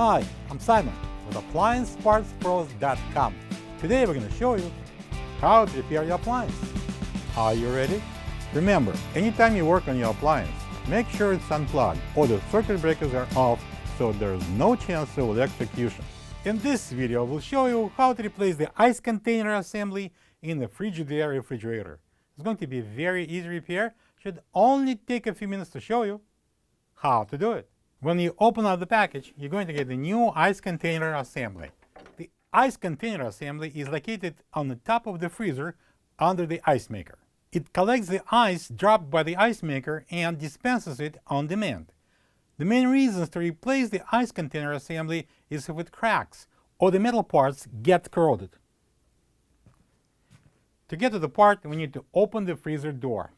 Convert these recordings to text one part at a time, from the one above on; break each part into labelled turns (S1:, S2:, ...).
S1: Hi, I'm Simon with AppliancePartsPros.com. Today we're going to show you how to repair your appliance. Are you ready? Remember, anytime you work on your appliance, make sure it's unplugged or the circuit breakers are off so there's no chance of electrocution. In this video, we'll show you how to replace the ice container assembly in the Frigidaire refrigerator. It's going to be a very easy repair. Should only take a few minutes to show you how to do it. When you open up the package, you're going to get the new ice container assembly. The ice container assembly is located on the top of the freezer under the ice maker. It collects the ice dropped by the ice maker and dispenses it on demand. The main reasons to replace the ice container assembly is if it cracks or the metal parts get corroded. To get to the part, we need to open the freezer door.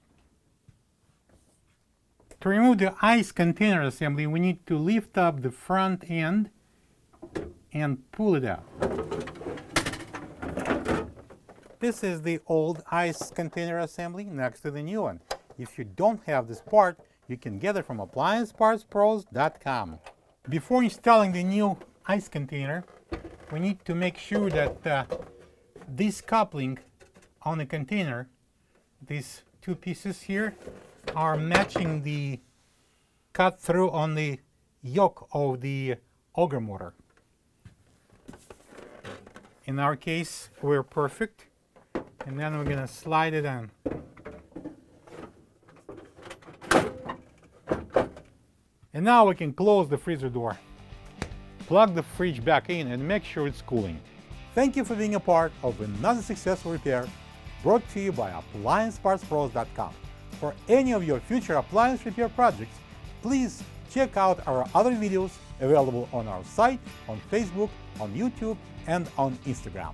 S1: To remove the ice container assembly, we need to lift up the front end and pull it out. This is the old ice container assembly next to the new one. If you don't have this part, you can get it from AppliancePartsPros.com. Before installing the new ice container, we need to make sure that this coupling on the container, these two pieces here, are matching the cut through on the yoke of the auger motor. In our case, we're perfect. And then we're going to slide it in. And now we can close the freezer door. Plug the fridge back in and make sure it's cooling. Thank you for being a part of another successful repair brought to you by AppliancePartsPros.com. For any of your future appliance repair projects, please check out our other videos available on our site, on Facebook, on YouTube, and on Instagram.